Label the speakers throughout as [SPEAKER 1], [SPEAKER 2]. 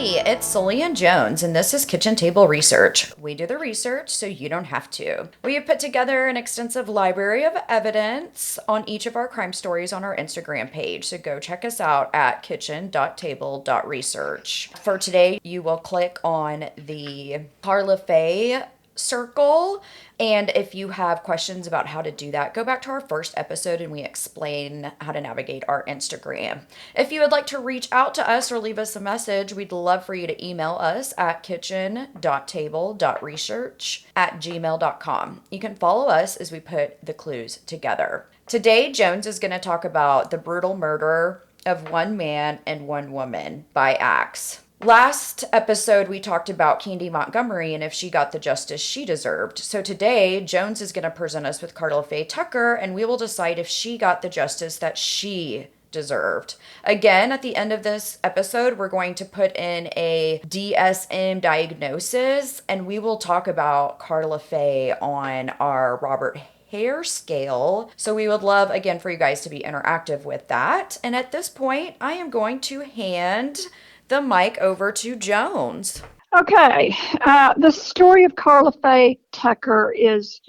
[SPEAKER 1] Hey, it's Sully and Jones, and this is Kitchen Table Research. We do the research so you don't have to. We have put together an extensive library of evidence on each of our crime stories on our Instagram page, so go check us out at kitchen.table.research. For today, you will click on the Karla Faye circle, and if you have questions about how to do that, go back to our first episode and we explain how to navigate our Instagram. If you would like to reach out to us or leave us a message, we'd love for you to email us at kitchen.table.research@gmail.com. You can follow us as we put the clues together. Today, Jones is going to talk about the brutal murder of one man and one woman by axe. Last episode, we talked about Candy Montgomery and if she got the justice she deserved. So today, Jones is going to present us with Karla Faye Tucker, and we will decide if she got the justice that she deserved. Again, at the end of this episode, we're going to put in a DSM diagnosis, and we will talk about Karla Faye on our Robert Hare scale. So we would love, again, for you guys to be interactive with that. And at this point, I am going to hand the mic over to Jones.
[SPEAKER 2] Okay. The story of Karla Faye Tucker is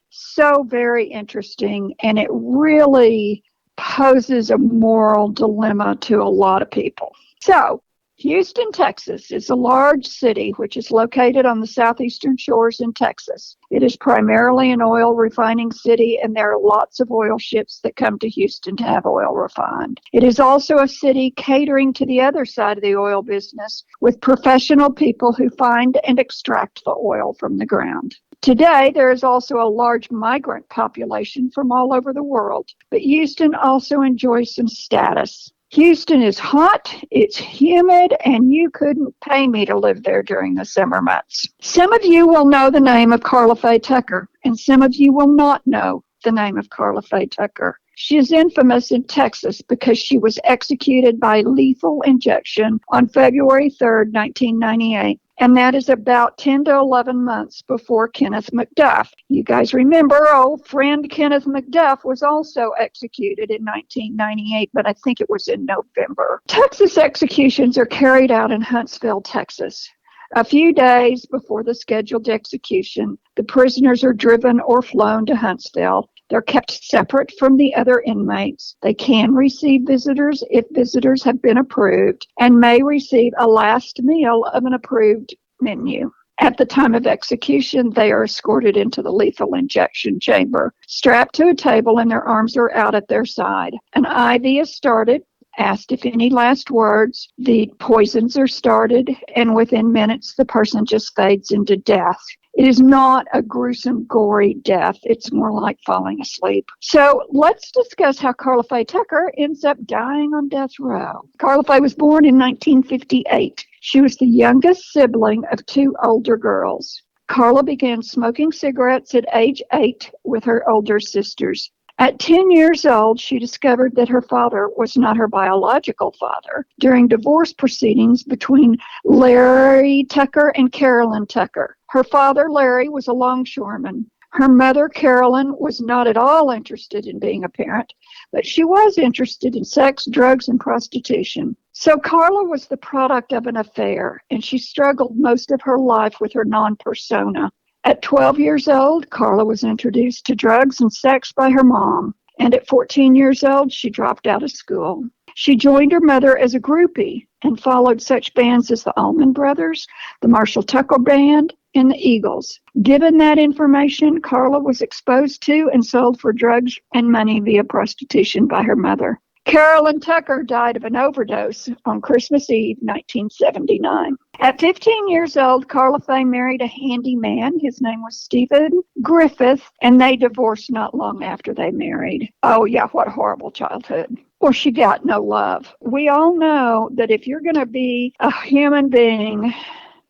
[SPEAKER 2] so very interesting, and it really poses a moral dilemma to a lot of people. So, Houston, Texas is a large city which is located on the southeastern shores in Texas. It is primarily an oil refining city, and there are lots of oil ships that come to Houston to have oil refined. It is also a city catering to the other side of the oil business with professional people who find and extract the oil from the ground. Today, there is also a large migrant population from all over the world, but Houston also enjoys some status. Houston is hot, it's humid, and you couldn't pay me to live there during the summer months. Some of you will know the name of Karla Faye Tucker, and some of you will not know the name of Karla Faye Tucker. She is infamous in Texas because she was executed by lethal injection on February 3rd, 1998. And that is about 10 to 11 months before Kenneth McDuff. You guys remember old friend Kenneth McDuff was also executed in 1998, but I think it was in November. Texas executions are carried out in Huntsville, Texas. A few days before the scheduled execution, the prisoners are driven or flown to Huntsville. They're kept separate from the other inmates. They can receive visitors if visitors have been approved and may receive a last meal of an approved menu. At the time of execution, they are escorted into the lethal injection chamber, strapped to a table, and their arms are out at their side. An IV is started, asked if any last words. The poisons are started, and within minutes, the person just fades into death. It is not a gruesome, gory death. It's more like falling asleep. So let's discuss how Karla Faye Tucker ends up dying on death row. Karla Faye was born in 1958. She was the youngest sibling of two older girls. Karla began smoking cigarettes at age 8 with her older sisters. At 10 years old, she discovered that her father was not her biological father during divorce proceedings between Larry Tucker and Carolyn Tucker. Her father, Larry, was a longshoreman. Her mother, Carolyn, was not at all interested in being a parent, but she was interested in sex, drugs, and prostitution. So Karla was the product of an affair, and she struggled most of her life with her non-persona. At 12 years old, Karla was introduced to drugs and sex by her mom, and at 14 years old, she dropped out of school. She joined her mother as a groupie and followed such bands as the Allman Brothers, the Marshall Tucker Band, and the Eagles. Given that information, Karla was exposed to and sold for drugs and money via prostitution by her mother. Carolyn Tucker died of an overdose on Christmas Eve, 1979. At 15 years old, Karla Faye married a handyman. His name was Stephen Griffith, and they divorced not long after they married. Oh, yeah, what a horrible childhood. Well, she got no love. We all know that if you're going to be a human being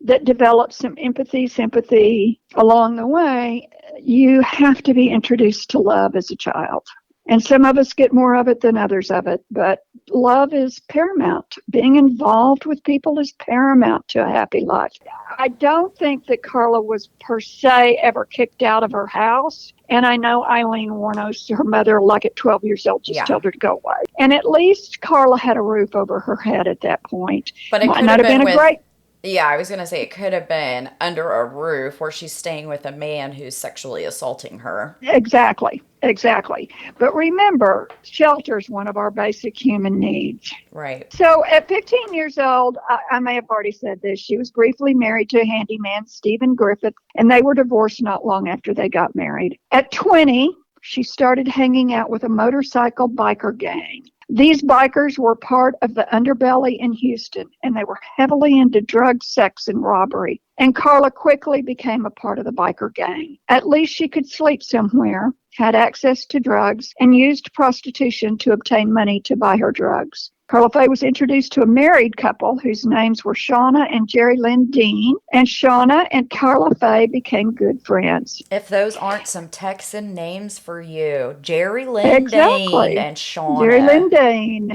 [SPEAKER 2] that develops some sympathy along the way, you have to be introduced to love as a child. And some of us get more of it than others of it, but love is paramount. Being involved with people is paramount to a happy life. I don't think that Karla was per se ever kicked out of her house. And I know Eileen Warnos, her mother, like at 12 years old, just told her to go away. And at least Karla had a roof over her head at that point.
[SPEAKER 1] But it might not have been
[SPEAKER 2] a great
[SPEAKER 1] Yeah, I was going to say it could have been under a roof where she's staying with a man who's sexually assaulting her.
[SPEAKER 2] Exactly, exactly. But remember, shelter is one of our basic human needs.
[SPEAKER 1] Right.
[SPEAKER 2] So at 15 years old, I may have already said this, she was briefly married to a handyman, Stephen Griffith, and they were divorced not long after they got married. At 20, she started hanging out with a motorcycle biker gang. These bikers were part of the underbelly in Houston, and they were heavily into drugs, sex, and robbery. And Karla quickly became a part of the biker gang. At least she could sleep somewhere, had access to drugs, and used prostitution to obtain money to buy her drugs. Karla Faye was introduced to a married couple whose names were Shauna and Jerry Lynn Dean, and Shauna and Karla Faye became good friends.
[SPEAKER 1] If those aren't some Texan names for you, Jerry Lynn Dane
[SPEAKER 2] Exactly.
[SPEAKER 1] and
[SPEAKER 2] Jerry
[SPEAKER 1] Shauna.
[SPEAKER 2] Lynn Dean.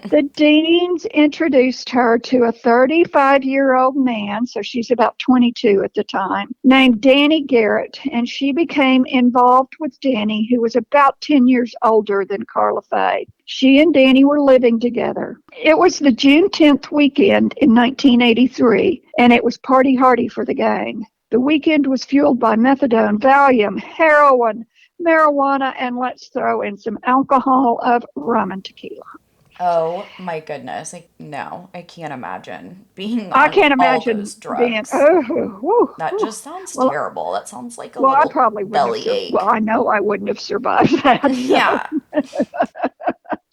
[SPEAKER 2] The Deans introduced her to a 35-year-old man, so she's about 22 at the time, named Danny Garrett, and she became involved with Danny, who was about 10 years older than Karla Faye. She and Danny were living together. It was the June 10th weekend in 1983, and it was party hardy for the gang. The weekend was fueled by methadone, Valium, heroin, marijuana, and let's throw in some alcohol of rum and tequila.
[SPEAKER 1] Oh my goodness. No, I can't imagine being
[SPEAKER 2] I
[SPEAKER 1] on
[SPEAKER 2] can't
[SPEAKER 1] all
[SPEAKER 2] imagine
[SPEAKER 1] those
[SPEAKER 2] being,
[SPEAKER 1] drugs. That
[SPEAKER 2] whoo.
[SPEAKER 1] just sounds
[SPEAKER 2] Well,
[SPEAKER 1] terrible. That sounds like a
[SPEAKER 2] well, I
[SPEAKER 1] little
[SPEAKER 2] probably wouldn't have, well,
[SPEAKER 1] bellyache.
[SPEAKER 2] I know I wouldn't have survived that. So
[SPEAKER 1] Yeah.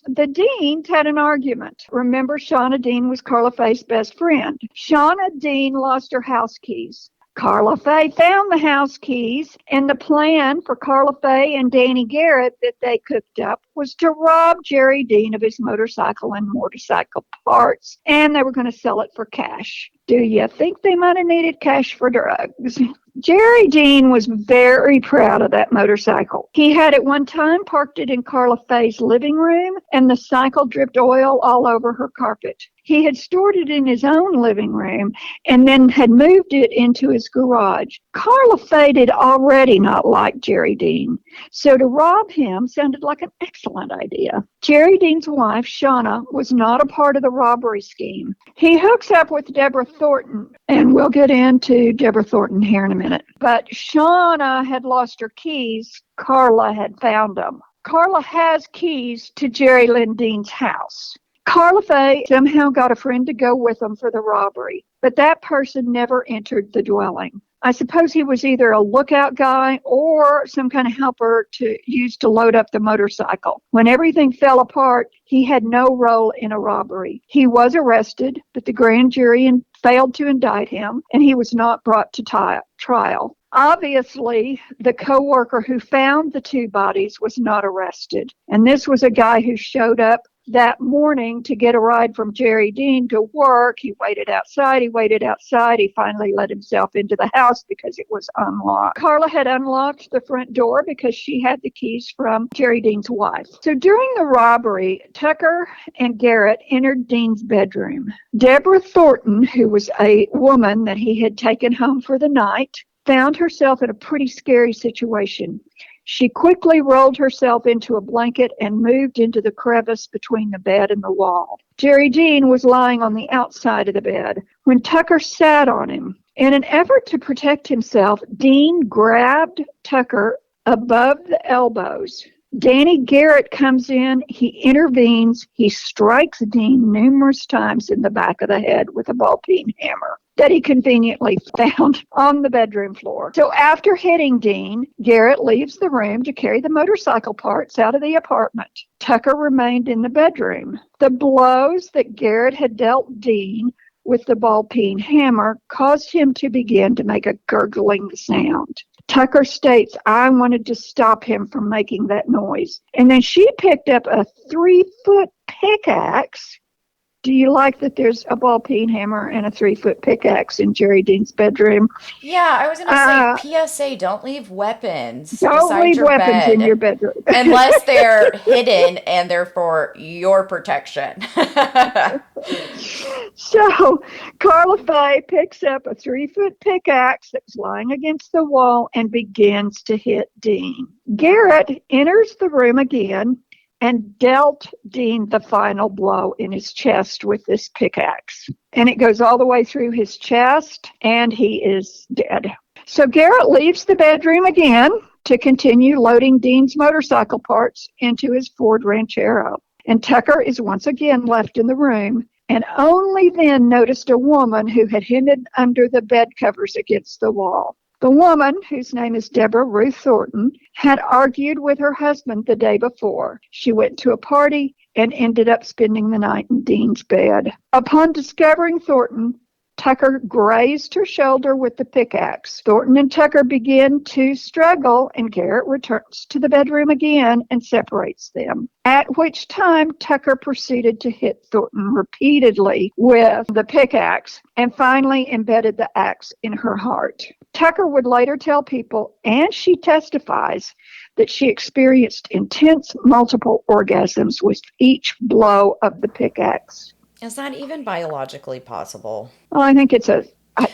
[SPEAKER 2] the Deans had an argument. Remember, Shauna Dean was Karla Faye's best friend. Shauna Dean lost her house keys. Karla Faye found the house keys, and the plan for Karla Faye and Danny Garrett that they cooked up was to rob Jerry Dean of his motorcycle and motorcycle parts, and they were going to sell it for cash. Do you think they might have needed cash for drugs? Jerry Dean was very proud of that motorcycle. He had at one time parked it in Karla Faye's living room, and the cycle dripped oil all over her carpet. He had stored it in his own living room and then had moved it into his garage. Karla Faye did already not like Jerry Dean, so to rob him sounded like an excellent idea. Jerry Dean's wife, Shauna, was not a part of the robbery scheme. He hooks up with Deborah Thornton, and we'll get into Deborah Thornton here in a minute. But Shauna had lost her keys. Karla had found them. Karla has keys to Jerry Lynn Dean's house. Karla Faye somehow got a friend to go with them for the robbery, but that person never entered the dwelling. I suppose he was either a lookout guy or some kind of helper to use to load up the motorcycle. When everything fell apart, he had no role in a robbery. He was arrested, but the grand jury failed to indict him, and he was not brought to trial. Obviously, the co-worker who found the two bodies was not arrested, and this was a guy who showed up that morning to get a ride from Jerry Dean to work. He waited outside. He finally let himself into the house because it was unlocked. Karla had unlocked the front door because she had the keys from Jerry Dean's wife. So during the robbery, Tucker and Garrett entered Dean's bedroom. Deborah Thornton, who was a woman that he had taken home for the night, found herself in a pretty scary situation. She quickly rolled herself into a blanket and moved into the crevice between the bed and the wall. Jerry Dean was lying on the outside of the bed when Tucker sat on him. In an effort to protect himself, Dean grabbed Tucker above the elbows. Danny Garrett comes in, he intervenes, he strikes Dean numerous times in the back of the head with a ball-peen hammer that he conveniently found on the bedroom floor. So after hitting Dean, Garrett leaves the room to carry the motorcycle parts out of the apartment. Tucker remained in the bedroom. The blows that Garrett had dealt Dean with the ball-peen hammer caused him to begin to make a gurgling sound. Tucker states, I wanted to stop him from making that noise. And then she picked up a 3-foot pickaxe. Do you like that there's a ball-peen hammer and a 3-foot pickaxe in Jerry Dean's bedroom?
[SPEAKER 1] Yeah, I was going to say PSA, don't leave weapons
[SPEAKER 2] Don't
[SPEAKER 1] beside
[SPEAKER 2] leave
[SPEAKER 1] your
[SPEAKER 2] weapons in your
[SPEAKER 1] bed
[SPEAKER 2] bedroom.
[SPEAKER 1] unless they're hidden and they're for your protection.
[SPEAKER 2] So Karla Faye picks up a 3-foot pickaxe that was lying against the wall and begins to hit Dean. Garrett enters the room again, and dealt Dean the final blow in his chest with this pickaxe. And it goes all the way through his chest, and he is dead. So Garrett leaves the bedroom again to continue loading Dean's motorcycle parts into his Ford Ranchero. And Tucker is once again left in the room, and only then noticed a woman who had hidden under the bed covers against the wall. The woman, whose name is Deborah Ruth Thornton, had argued with her husband the day before. She went to a party and ended up spending the night in Dean's bed. Upon discovering Thornton, Tucker grazed her shoulder with the pickaxe. Thornton and Tucker begin to struggle, and Garrett returns to the bedroom again and separates them. At which time, Tucker proceeded to hit Thornton repeatedly with the pickaxe and finally embedded the axe in her heart. Tucker would later tell people, and she testifies, that she experienced intense multiple orgasms with each blow of the pickaxe.
[SPEAKER 1] Is that even biologically possible?
[SPEAKER 2] Well, I think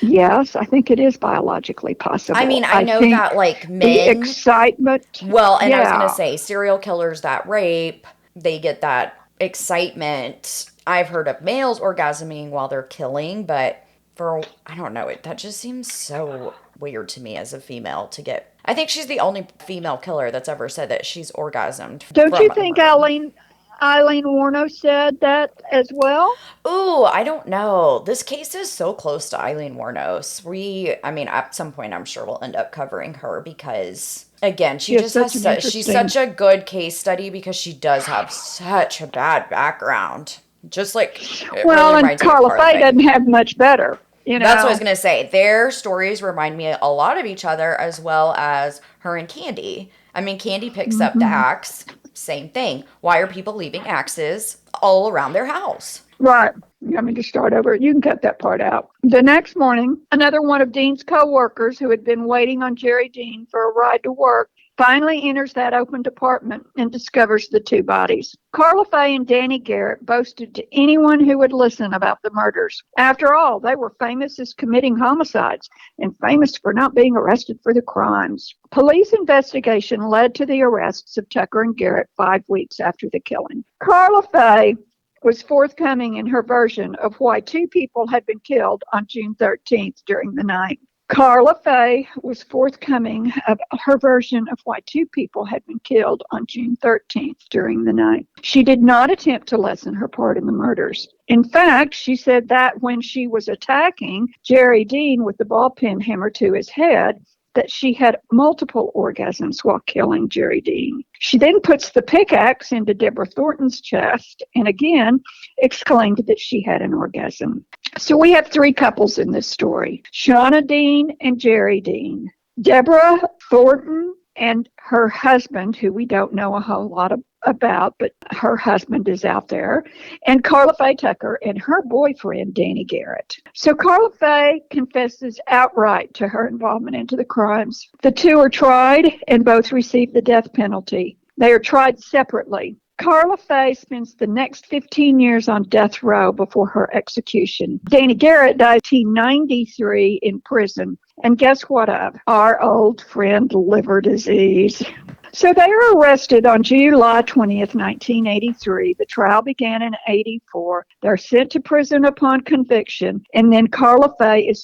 [SPEAKER 2] yes, I think it is biologically possible.
[SPEAKER 1] I mean, I know
[SPEAKER 2] think
[SPEAKER 1] that like men,
[SPEAKER 2] the excitement.
[SPEAKER 1] well, and I was
[SPEAKER 2] Yeah.
[SPEAKER 1] going to say serial killers that rape, they get that excitement. I've heard of males orgasming while they're killing, but I don't know, that just seems so weird to me as a female to get. I think she's the only female killer that's ever said that she's orgasmed.
[SPEAKER 2] Don't you think Eileen Warno said that as well?
[SPEAKER 1] Ooh, I don't know. This case is so close to Eileen Warnos. At some point, I'm sure we'll end up covering her because, again, she's such a good case study because she does have such a bad background. Just like,
[SPEAKER 2] and Karla Faye doesn't have much better.
[SPEAKER 1] That's what I was going to say. Their stories remind me a lot of each other, as well as her and Candy. I mean, Candy picks up the axe. Same thing. Why are people leaving axes all around their house?
[SPEAKER 2] Right. You want me to start over? You can cut that part out. The next morning, another one of Dean's co-workers who had been waiting on Jerry Dean for a ride to work finally enters that open apartment and discovers the two bodies. Karla Faye and Danny Garrett boasted to anyone who would listen about the murders. After all, they were famous as committing homicides and famous for not being arrested for the crimes. Police investigation led to the arrests of Tucker and Garrett 5 weeks after the killing. Karla Faye was forthcoming in her version of why two people had been killed on June 13th during the night. Karla Faye was forthcoming of her version of why two people had been killed on June 13th during the night. She did not attempt to lessen her part in the murders. In fact, she said that when she was attacking Jerry Dean with the ball peen hammer to his head, that she had multiple orgasms while killing Jerry Dean. She then puts the pickaxe into Deborah Thornton's chest and again exclaimed that she had an orgasm. So we have three couples in this story, Shauna Dean and Jerry Dean. Deborah Thornton and her husband, who we don't know a whole lot about, but her husband is out there, and Karla Faye Tucker and her boyfriend, Danny Garrett. So Karla Faye confesses outright to her involvement into the crimes. The two are tried and both receive the death penalty. They are tried separately. Karla Faye spends the next 15 years on death row before her execution. Danny Garrett died in 1993 in prison. And guess what of? Our old friend, liver disease. So they are arrested on July 20th, 1983. The trial began in 84. They're sent to prison upon conviction. And then Karla Faye is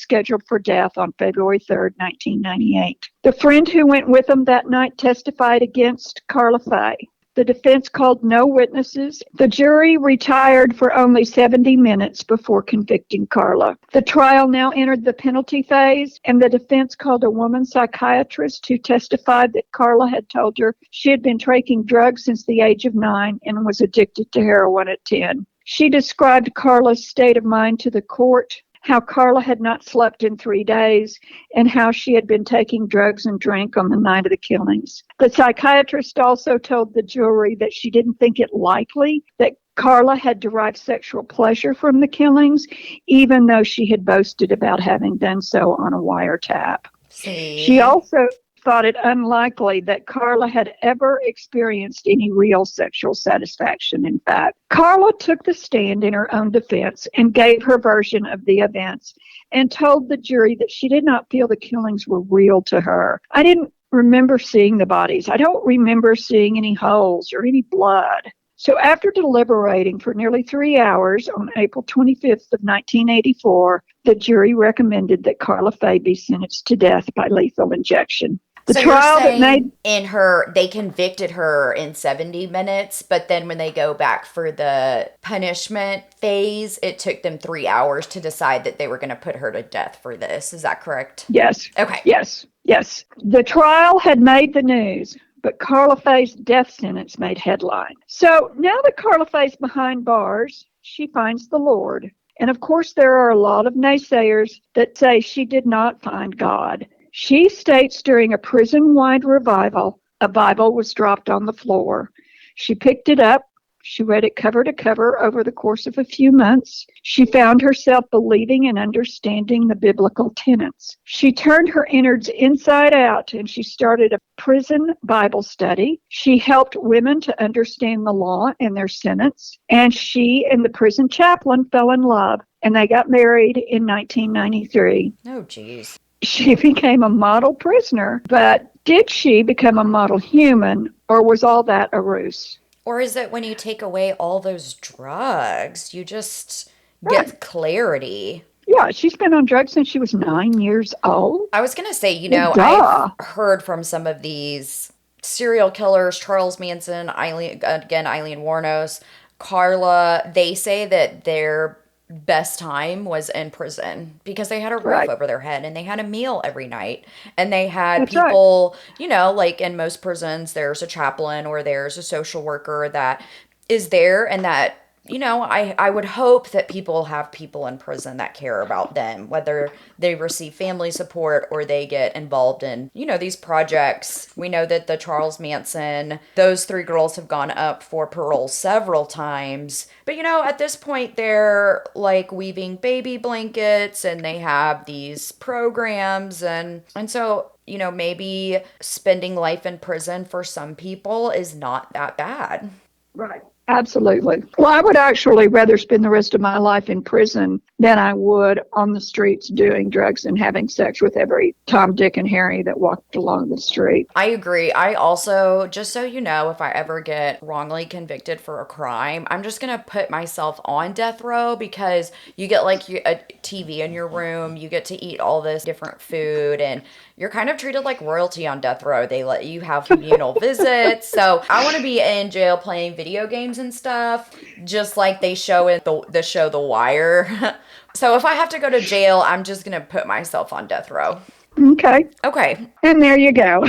[SPEAKER 2] scheduled for death on February 3rd, 1998. The friend who went with them that night testified against Karla Faye. The defense called no witnesses. The jury retired for only 70 minutes before convicting Karla. The trial now entered the penalty phase, and the defense called a woman psychiatrist who testified that Karla had told her she had been taking drugs since the age of 9 and was addicted to heroin at 10. She described Karla's state of mind to the court, how Karla had not slept in 3 days, and how she had been taking drugs and drank on the night of the killings. The psychiatrist also told the jury that she didn't think it likely that Karla had derived sexual pleasure from the killings, even though she had boasted about having done so on a wiretap. She also thought it unlikely that Karla had ever experienced any real sexual satisfaction, in fact. Karla took the stand in her own defense and gave her version of the events and told the jury that she did not feel the killings were real to her. I didn't remember seeing the bodies. I don't remember seeing any holes or any blood. So after deliberating for nearly 3 hours on April 25th of 1984, the jury recommended that Karla Faye be sentenced to death by lethal injection. The
[SPEAKER 1] So you're
[SPEAKER 2] trial that
[SPEAKER 1] saying
[SPEAKER 2] made
[SPEAKER 1] they convicted her in 70 minutes, but then when they go back for the punishment phase, it took them 3 hours to decide that they were going to put her to death for this. Is that correct?
[SPEAKER 2] Yes,
[SPEAKER 1] Okay.
[SPEAKER 2] yes. The trial had made the news, but Karla Faye's death sentence made headline. So now that Karla Faye's behind bars, she finds the Lord. And of course, there are a lot of naysayers that say she did not find God. She states during a prison-wide revival, a Bible was dropped on the floor. She picked it up. She read it cover to cover over the course of a few months. She found herself believing and understanding the biblical tenets. She turned her innards inside out and she started a prison Bible study. She helped women to understand the law and their sentence. And she and the prison chaplain fell in love, and they got married in 1993.
[SPEAKER 1] Oh, geez.
[SPEAKER 2] She became a model prisoner, but did she become a model human, or was all that a ruse?
[SPEAKER 1] Or is it when you take away all those drugs, you just
[SPEAKER 2] Right.
[SPEAKER 1] get clarity?
[SPEAKER 2] Yeah, she's been on drugs since she was 9 years old.
[SPEAKER 1] I was going to say,
[SPEAKER 2] Well,
[SPEAKER 1] I've
[SPEAKER 2] duh.
[SPEAKER 1] heard from some of these serial killers, Charles Manson, Eileen Warnos, Karla, they say that their best time was in prison because they had a roof
[SPEAKER 2] Right.
[SPEAKER 1] over their head and they had a meal every night and they had
[SPEAKER 2] That's right.
[SPEAKER 1] people, like in most prisons, there's a chaplain or there's a social worker that is there and that I would hope that people have people in prison that care about them, whether they receive family support or they get involved in, these projects. We know that the Charles Manson, those three girls have gone up for parole several times. But, at this point, they're like weaving baby blankets and they have these programs. And so, maybe spending life in prison for some people is not that bad.
[SPEAKER 2] Right. Absolutely. Well, I would actually rather spend the rest of my life in prison than I would on the streets doing drugs and having sex with every Tom, Dick, and Harry that walked along the street.
[SPEAKER 1] I agree. I also, just so you know, if I ever get wrongly convicted for a crime, I'm just going to put myself on death row because you get like a TV in your room, you get to eat all this different food, and you're kind of treated like royalty on death row. They let you have communal visits. So I want to be in jail playing video games and stuff, just like they show in the show The Wire. So if I have to go to jail, I'm just going to put myself on death row.
[SPEAKER 2] Okay.
[SPEAKER 1] Okay.
[SPEAKER 2] And there you go.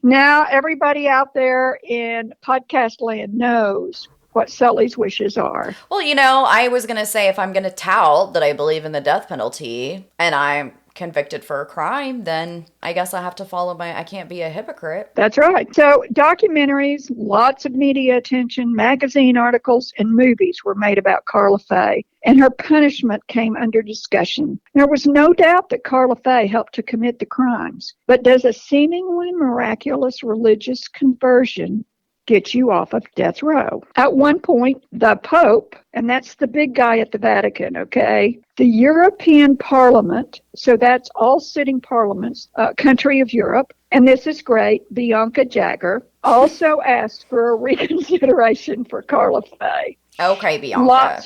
[SPEAKER 2] Now, everybody out there in podcast land knows what Sully's wishes are.
[SPEAKER 1] Well, I was going to say if I'm going to tout that I believe in the death penalty and I'm convicted for a crime, then I guess I have to I can't be a hypocrite.
[SPEAKER 2] That's right. So documentaries, lots of media attention, magazine articles, and movies were made about Karla Faye, and her punishment came under discussion. There was no doubt that Karla Faye helped to commit the crimes, but does a seemingly miraculous religious conversion get you off of death row? At one point, the Pope, and that's the big guy at the Vatican, okay, the European Parliament, so that's all sitting parliaments, country of Europe, and this is great, Bianca Jagger, also asked for a reconsideration for Karla Faye.
[SPEAKER 1] Okay, Bianca.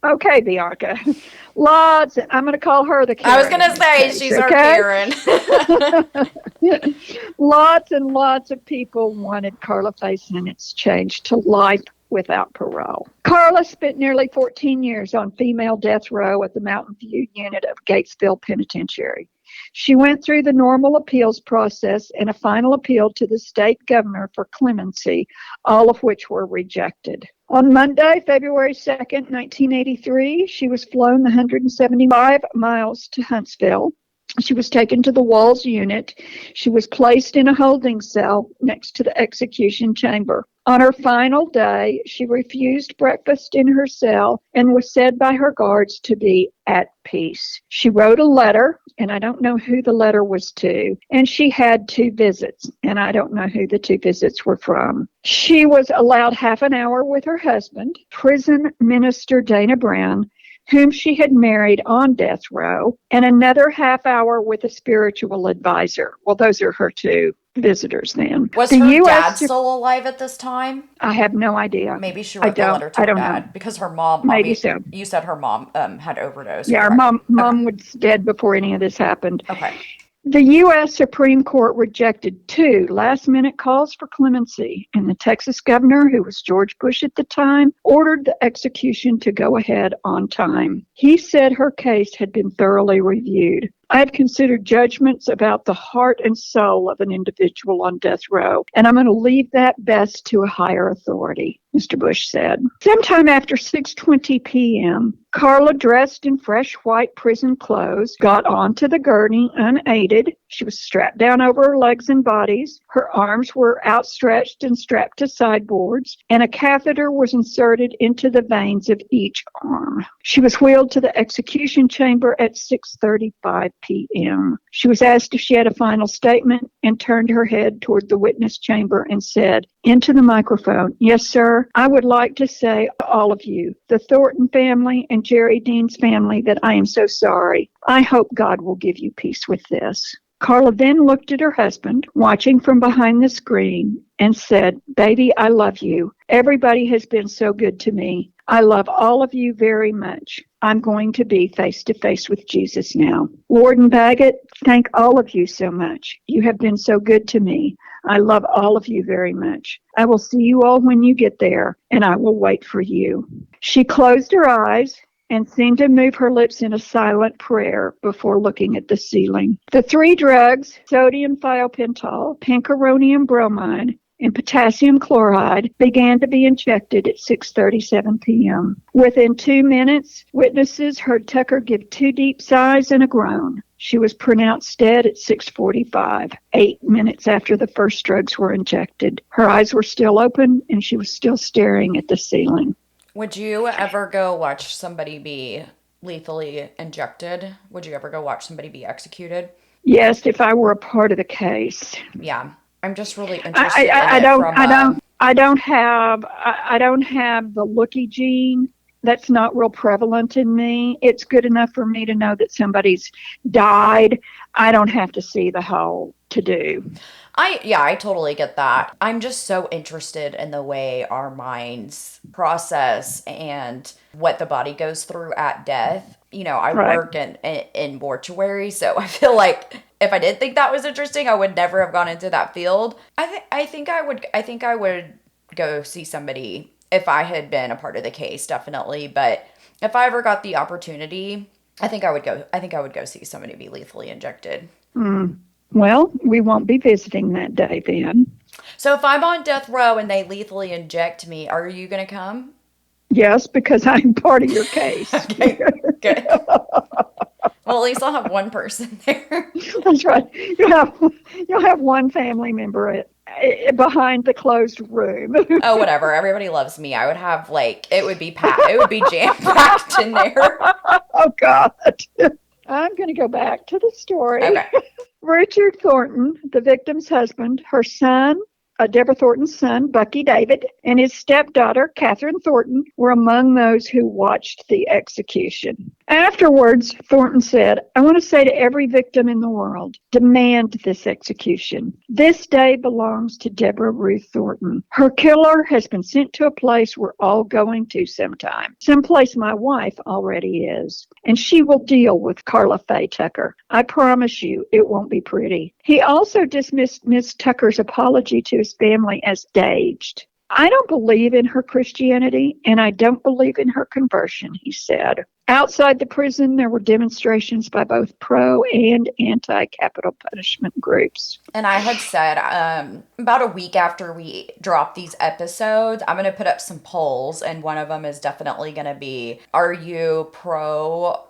[SPEAKER 2] Okay, Bianca. Lots, I'm going to call her the Karen.
[SPEAKER 1] I was going to say,
[SPEAKER 2] case,
[SPEAKER 1] she's our Karen.
[SPEAKER 2] Lots and lots of people wanted Karla Faye's sentence changed to life without parole. Karla spent nearly 14 years on female death row at the Mountain View unit of Gatesville Penitentiary. She went through the normal appeals process and a final appeal to the state governor for clemency, all of which were rejected. On Monday, February 2nd, 1983, she was flown the 175 miles to Huntsville. She was taken to the Walls unit. She was placed in a holding cell next to the execution chamber. On her final day, she refused breakfast in her cell and was said by her guards to be at peace. She wrote a letter, and I don't know who the letter was to, and she had 2 visits, and I don't know who the 2 visits were from. She was allowed half an hour with her husband, prison minister Dana Brown, whom she had married on death row, and another half hour with a spiritual advisor. Well, those are her two visitors then.
[SPEAKER 1] Was
[SPEAKER 2] The
[SPEAKER 1] her dad
[SPEAKER 2] U.S.
[SPEAKER 1] still alive at this time?
[SPEAKER 2] I have no idea.
[SPEAKER 1] Maybe she
[SPEAKER 2] I
[SPEAKER 1] wrote the
[SPEAKER 2] don't.
[SPEAKER 1] letter to
[SPEAKER 2] I
[SPEAKER 1] her
[SPEAKER 2] don't know.
[SPEAKER 1] dad because her mom,
[SPEAKER 2] Maybe so.
[SPEAKER 1] you said her mom had overdosed,
[SPEAKER 2] Yeah, our
[SPEAKER 1] correct? Okay.
[SPEAKER 2] mom was dead before any of this happened.
[SPEAKER 1] Okay.
[SPEAKER 2] The U.S. Supreme Court rejected two last-minute calls for clemency, and the Texas governor, who was George Bush at the time, ordered the execution to go ahead on time. He said her case had been thoroughly reviewed. I have considered judgments about the heart and soul of an individual on death row, and I'm going to leave that best to a higher authority, Mr. Bush said. Sometime after 6:20 p.m., Karla, dressed in fresh white prison clothes, got onto the gurney unaided. She was strapped down over her legs and bodies. Her arms were outstretched and strapped to sideboards, and a catheter was inserted into the veins of each arm. She was wheeled to the execution chamber at 6:35 p.m. She was asked if she had a final statement and turned her head toward the witness chamber and said into the microphone, "Yes, sir, I would like to say to all of you, the Thornton family and Jerry Dean's family, that I am so sorry. I hope God will give you peace with this." Karla then looked at her husband, watching from behind the screen, and said, "Baby, I love you. Everybody has been so good to me. I love all of you very much. I'm going to be face to face with Jesus now. Warden Baggett, thank all of you so much. You have been so good to me. I love all of you very much. I will see you all when you get there, and I will wait for you." She closed her eyes and seemed to move her lips in a silent prayer before looking at the ceiling. The three drugs, sodium thiopental, pancuronium bromide, and potassium chloride, began to be injected at 6:37 p.m. Within 2 minutes, witnesses heard Tucker give two deep sighs and a groan. She was pronounced dead at 6:45, 8 minutes after the first drugs were injected. Her eyes were still open, and she was still staring at the ceiling.
[SPEAKER 1] Would you ever go watch somebody be lethally injected? Would you ever go watch somebody be executed?
[SPEAKER 2] Yes, if I were a part of the case.
[SPEAKER 1] Yeah. I'm just really
[SPEAKER 2] I,
[SPEAKER 1] interested in
[SPEAKER 2] I, I
[SPEAKER 1] it
[SPEAKER 2] don't
[SPEAKER 1] from
[SPEAKER 2] I don't I don't have I don't have the looky gene. That's not real prevalent in me. It's good enough for me to know that somebody's died. I don't have to see the whole to do.
[SPEAKER 1] I totally get that. I'm just so interested in the way our minds process and what the body goes through at death. You know, I
[SPEAKER 2] Right.
[SPEAKER 1] work in mortuary, so I feel like if I did think that was interesting, I would never have gone into that field. I think I would go see somebody if I had been a part of the case, definitely. But if I ever got the opportunity, I think I would go see somebody be lethally injected.
[SPEAKER 2] Mm. Well, we won't be visiting that day then.
[SPEAKER 1] So if I'm on death row and they lethally inject me, are you going to come?
[SPEAKER 2] Yes, because I'm part of your case.
[SPEAKER 1] Okay, good. Well, at least I'll have one person there.
[SPEAKER 2] That's right. You'll have one family member behind the closed room.
[SPEAKER 1] Oh, whatever. Everybody loves me. I would have like it would be jam packed in there.
[SPEAKER 2] Oh God. I'm going to go back to the story.
[SPEAKER 1] Okay.
[SPEAKER 2] Richard Thornton, the victim's husband, her son, Deborah Thornton's son, Bucky David, and his stepdaughter, Catherine Thornton, were among those who watched the execution. Afterwards, Thornton said, "I want to say to every victim in the world, demand this execution. This day belongs to Deborah Ruth Thornton. Her killer has been sent to a place we're all going to sometime, someplace my wife already is, and she will deal with Karla Faye Tucker. I promise you it won't be pretty." He also dismissed Miss Tucker's apology to his family as staged. "I don't believe in her Christianity, and I don't believe in her conversion," he said. Outside the prison, there were demonstrations by both pro and anti-capital punishment groups.
[SPEAKER 1] And I had said about a week after we drop these episodes, I'm going to put up some polls, and one of them is definitely going to be, are you pro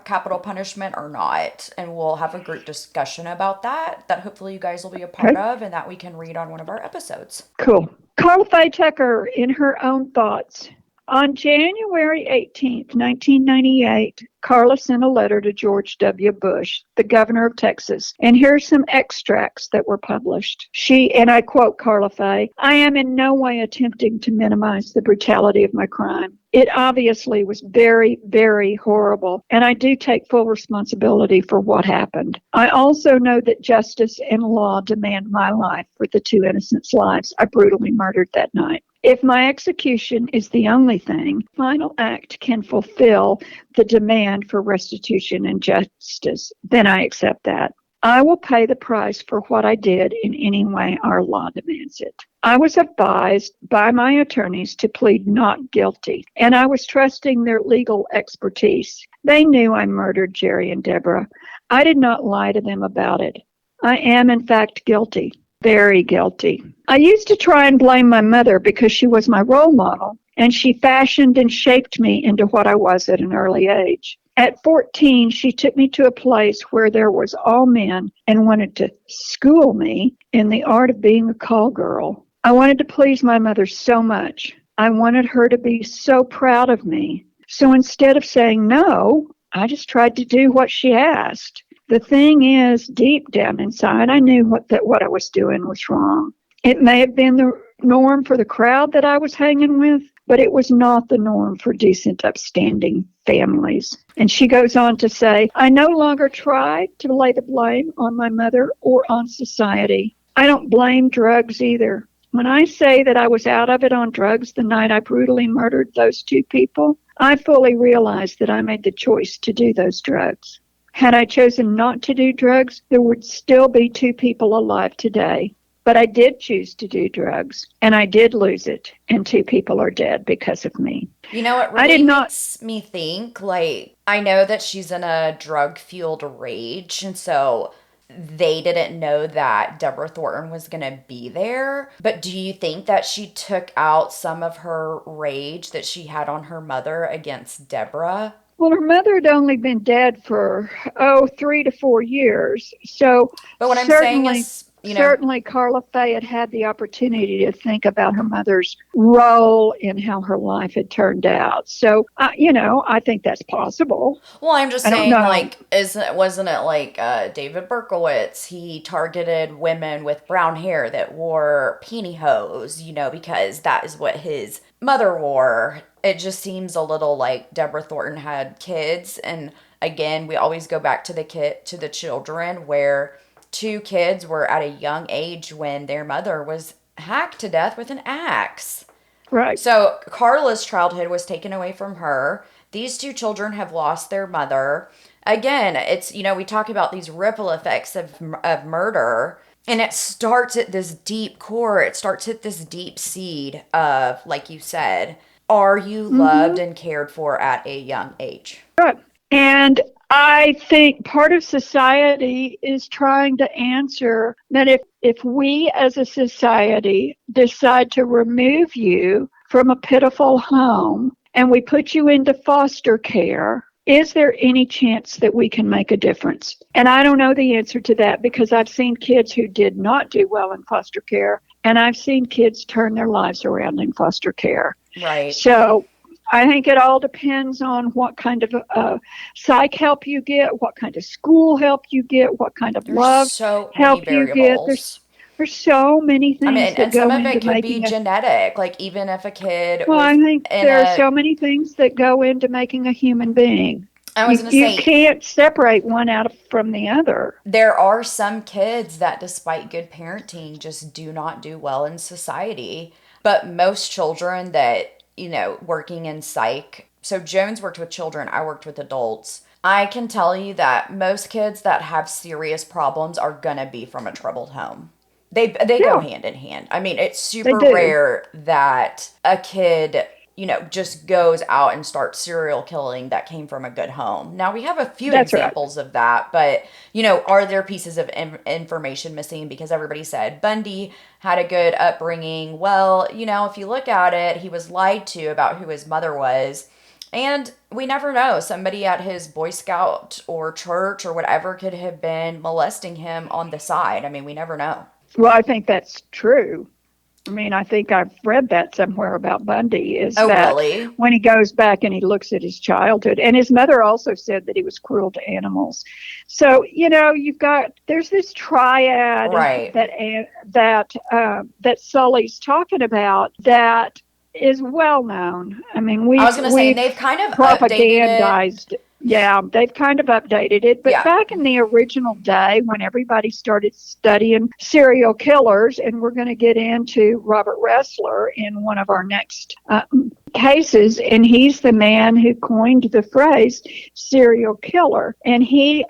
[SPEAKER 1] capital punishment or not? And we'll have a group discussion about that hopefully you guys will be a part of and that we can read on one of our episodes.
[SPEAKER 2] Cool. Karla Faye Tucker, in her own thoughts, On January 18th, 1998, Karla sent a letter to George W. Bush, the governor of Texas, and here's some extracts that were published. And I quote Karla Faye, "I am in no way attempting to minimize the brutality of my crime. It obviously was very, very horrible, and I do take full responsibility for what happened. I also know that justice and law demand my life for the two innocents' lives I brutally murdered that night. If my execution is the only thing, final act can fulfill the demand for restitution and justice, then I accept that. I will pay the price for what I did in any way our law demands it. I was advised by my attorneys to plead not guilty, and I was trusting their legal expertise. They knew I murdered Jerry and Deborah. I did not lie to them about it. I am, in fact, guilty. Very guilty. I used to try and blame my mother because she was my role model, and she fashioned and shaped me into what I was at an early age. At 14, she took me to a place where there was all men and wanted to school me in the art of being a call girl. I wanted to please my mother so much. I wanted her to be so proud of me. So instead of saying no, I just tried to do what she asked. The thing is, deep down inside, I knew what I was doing was wrong. It may have been the norm for the crowd that I was hanging with, but it was not the norm for decent, upstanding families." And she goes on to say, "I no longer try to lay the blame on my mother or on society. I don't blame drugs either. When I say that I was out of it on drugs the night I brutally murdered those two people, I fully realize that I made the choice to do those drugs. Had I chosen not to do drugs, there would still be two people alive today. But I did choose to do drugs, and I did lose it, and two people are dead because of me."
[SPEAKER 1] You know, it
[SPEAKER 2] I
[SPEAKER 1] really
[SPEAKER 2] did not.
[SPEAKER 1] makes me think, like, I know that she's in a drug fueled rage, and so they didn't know that Deborah Thornton was going to be there. But do you think that she took out some of her rage that she had on her mother against Deborah?
[SPEAKER 2] Well, her mother had only been dead for, 3 to 4 years. So
[SPEAKER 1] But what I'm saying
[SPEAKER 2] certainly,
[SPEAKER 1] is,
[SPEAKER 2] certainly Carla Faye had had the opportunity to think about her mother's role in how her life had turned out. So, I think that's possible.
[SPEAKER 1] well, I'm just
[SPEAKER 2] I don't
[SPEAKER 1] saying,
[SPEAKER 2] know.
[SPEAKER 1] like, wasn't it like David Berkowitz? He targeted women with brown hair that wore pantyhose, because that is what his mother wore. It just seems a little like Deborah Thornton had kids, and again, we always go back to the children, where two kids were at a young age when their mother was hacked to death with an axe.
[SPEAKER 2] Right.
[SPEAKER 1] So Carla's childhood was taken away from her. These two children have lost their mother. Again, we talk about these ripple effects of murder, and it starts at this deep core. It starts at this deep seed of, like you said, are you loved
[SPEAKER 2] Mm-hmm.
[SPEAKER 1] and cared for at a young age?
[SPEAKER 2] Right. And I think part of society is trying to answer that if we as a society decide to remove you from a pitiful home and we put you into foster care, is there any chance that we can make a difference? And I don't know the answer to that because I've seen kids who did not do well in foster care, and I've seen kids turn their lives around in foster care.
[SPEAKER 1] Right.
[SPEAKER 2] So I think it all depends on what kind of psych help you get, what kind of school help you get, what kind of
[SPEAKER 1] There's
[SPEAKER 2] love
[SPEAKER 1] so many
[SPEAKER 2] help you get.
[SPEAKER 1] variables.
[SPEAKER 2] There's so many
[SPEAKER 1] I mean,
[SPEAKER 2] things that
[SPEAKER 1] and some
[SPEAKER 2] go
[SPEAKER 1] of
[SPEAKER 2] into
[SPEAKER 1] it could be
[SPEAKER 2] making a.
[SPEAKER 1] genetic. Like, even if a kid
[SPEAKER 2] Well, I
[SPEAKER 1] was
[SPEAKER 2] think
[SPEAKER 1] in
[SPEAKER 2] there are
[SPEAKER 1] a,
[SPEAKER 2] so many things that go into making a human being.
[SPEAKER 1] I was
[SPEAKER 2] You
[SPEAKER 1] going to
[SPEAKER 2] you
[SPEAKER 1] say,
[SPEAKER 2] can't separate one out from the other.
[SPEAKER 1] there are some kids that, despite good parenting, just do not do well in society. But most children that, working in psych, so Jones worked with children, I worked with adults. I can tell you that most kids that have serious problems are going to be from a troubled home. They go
[SPEAKER 2] Yeah,
[SPEAKER 1] hand in hand. I mean, it's
[SPEAKER 2] they
[SPEAKER 1] super
[SPEAKER 2] do.
[SPEAKER 1] rare that a kid, just goes out and starts serial killing that came from a good home. Now, we have a few
[SPEAKER 2] That's right.
[SPEAKER 1] examples of that, but, are there pieces of information missing? Because everybody said Bundy had a good upbringing. Well, if you look at it, he was lied to about who his mother was. And we never know. Somebody at his Boy Scout or church or whatever could have been molesting him on the side. I mean, we never know.
[SPEAKER 2] Well, I think that's true. I mean, I think I've read that somewhere about Bundy, is
[SPEAKER 1] Oh,
[SPEAKER 2] that
[SPEAKER 1] really?
[SPEAKER 2] when he goes back and he looks at his childhood, and his mother also said that he was cruel to animals. So, there's this triad
[SPEAKER 1] Right.
[SPEAKER 2] that Sully's talking about that is well known. I mean,
[SPEAKER 1] I
[SPEAKER 2] we've
[SPEAKER 1] was going to say, and
[SPEAKER 2] we've
[SPEAKER 1] they've kind of updated it.
[SPEAKER 2] propagandized. Yeah, they've kind of updated it. But
[SPEAKER 1] Yeah.
[SPEAKER 2] back in the original day, when everybody started studying serial killers, and we're going to get into Robert Ressler in one of our next cases, and he's the man who coined the phrase serial killer. And he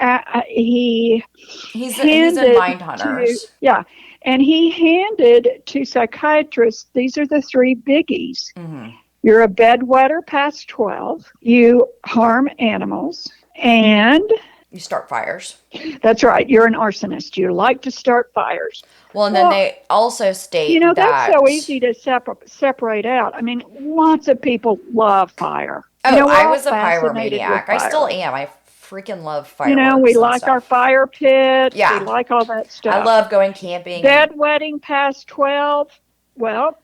[SPEAKER 1] He's in
[SPEAKER 2] handed
[SPEAKER 1] Mind
[SPEAKER 2] to
[SPEAKER 1] Hunters.
[SPEAKER 2] yeah, and he handed to psychiatrists, these are the three biggies.
[SPEAKER 1] Hmm.
[SPEAKER 2] You're a bedwetter past 12. You harm animals. And
[SPEAKER 1] You start fires.
[SPEAKER 2] that's right, you're an arsonist. You like to start fires.
[SPEAKER 1] Well, and then
[SPEAKER 2] Well,
[SPEAKER 1] they also state
[SPEAKER 2] that's so
[SPEAKER 1] that.
[SPEAKER 2] easy to separate out. I mean, lots of people love fire.
[SPEAKER 1] Oh,
[SPEAKER 2] We're
[SPEAKER 1] I
[SPEAKER 2] all
[SPEAKER 1] was a
[SPEAKER 2] fascinated with
[SPEAKER 1] pyromaniac. I still
[SPEAKER 2] fire.
[SPEAKER 1] am. I freaking love
[SPEAKER 2] We
[SPEAKER 1] fireworks and
[SPEAKER 2] like our
[SPEAKER 1] stuff.
[SPEAKER 2] fire pits. We
[SPEAKER 1] Yeah.
[SPEAKER 2] like all that
[SPEAKER 1] I
[SPEAKER 2] stuff.
[SPEAKER 1] love going camping, and
[SPEAKER 2] Bedwetting past 12. Well,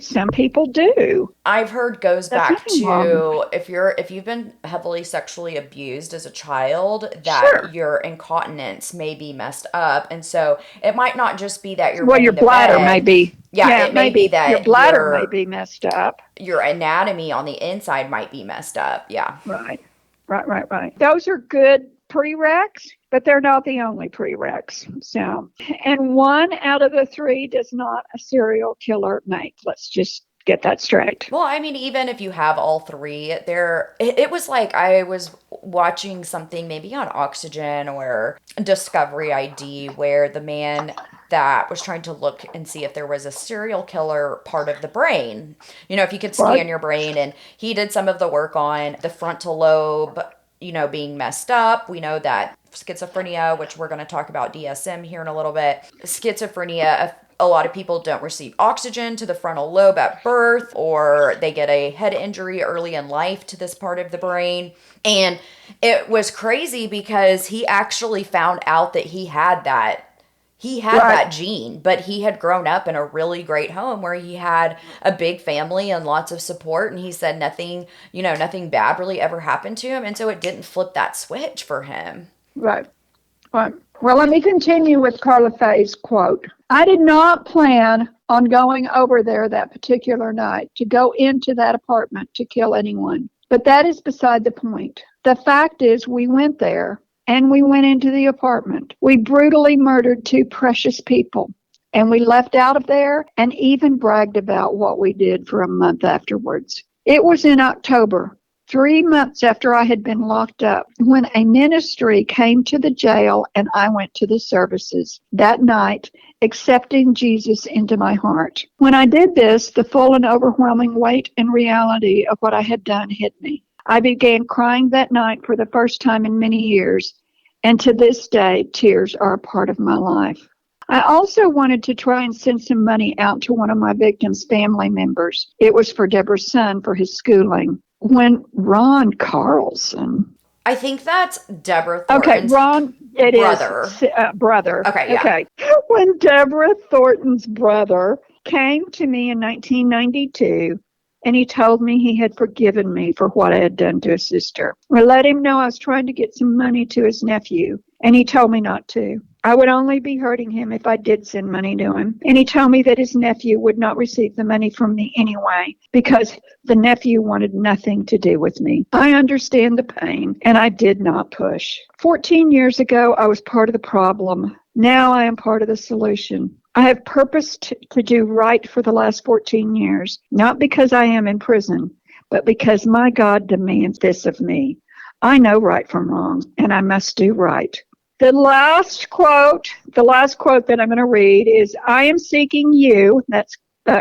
[SPEAKER 2] some people do.
[SPEAKER 1] I've heard goes
[SPEAKER 2] That's
[SPEAKER 1] back
[SPEAKER 2] nothing wrong.
[SPEAKER 1] to if you've been heavily sexually abused as a child, that
[SPEAKER 2] Sure.
[SPEAKER 1] your incontinence may be messed up. And so it might not just be that you're
[SPEAKER 2] Well, your
[SPEAKER 1] wetting the
[SPEAKER 2] bladder may
[SPEAKER 1] bed.
[SPEAKER 2] be.
[SPEAKER 1] Yeah,
[SPEAKER 2] Yeah,
[SPEAKER 1] it may be
[SPEAKER 2] maybe your
[SPEAKER 1] that
[SPEAKER 2] bladder may be messed up.
[SPEAKER 1] your anatomy on the inside might be messed up. Yeah.
[SPEAKER 2] Right, right. Those are good prereqs, but they're not the only prereqs. So, and one out of the three does not a serial killer make. Let's just get that straight.
[SPEAKER 1] Well, I mean, even if you have all three, it was like I was watching something maybe on Oxygen or Discovery ID where the man that was trying to look and see if there was a serial killer part of the brain. If you could
[SPEAKER 2] What?
[SPEAKER 1] scan your brain, and he did some of the work on the frontal lobe, being messed up. We know that schizophrenia, which we're going to talk about DSM here in a little bit, schizophrenia, a lot of people don't receive oxygen to the frontal lobe at birth, or they get a head injury early in life to this part of the brain. And it was crazy because he actually found out that he had that
[SPEAKER 2] Right.
[SPEAKER 1] gene, but he had grown up in a really great home where he had a big family and lots of support. And he said nothing bad really ever happened to him. And so it didn't flip that switch for him.
[SPEAKER 2] Right. Right. Well, let me continue with Karla Faye's quote. I did not plan on going over there that particular night to go into that apartment to kill anyone. But that is beside the point. The fact is, we went there and we went into the apartment. We brutally murdered two precious people. And we left out of there and even bragged about what we did for a month afterwards. It was in October, 3 months after I had been locked up, when a ministry came to the jail and I went to the services that night, accepting Jesus into my heart. When I did this, the full and overwhelming weight and reality of what I had done hit me. I began crying that night for the first time in many years, and to this day, tears are a part of my life. I also wanted to try and send some money out to one of my victims' family members. It was for Deborah's son for his schooling. When Ron Carlson,
[SPEAKER 1] I think that's Deborah
[SPEAKER 2] okay,
[SPEAKER 1] Thornton's
[SPEAKER 2] Ron, it is
[SPEAKER 1] brother.
[SPEAKER 2] brother.
[SPEAKER 1] Okay, yeah.
[SPEAKER 2] Okay. When Deborah Thornton's brother came to me in 1992 and he told me he had forgiven me for what I had done to his sister. I let him know I was trying to get some money to his nephew, and he told me not to. I would only be hurting him if I did send money to him. And he told me that his nephew would not receive the money from me anyway because the nephew wanted nothing to do with me. I understand the pain, and I did not push. 14 years ago, I was part of the problem. Now I am part of the solution. I have purposed to do right for the last 14 years, not because I am in prison, but because my God demands this of me. I know right from wrong, and I must do right. The last quote that I'm going to read is, I am seeking you, that's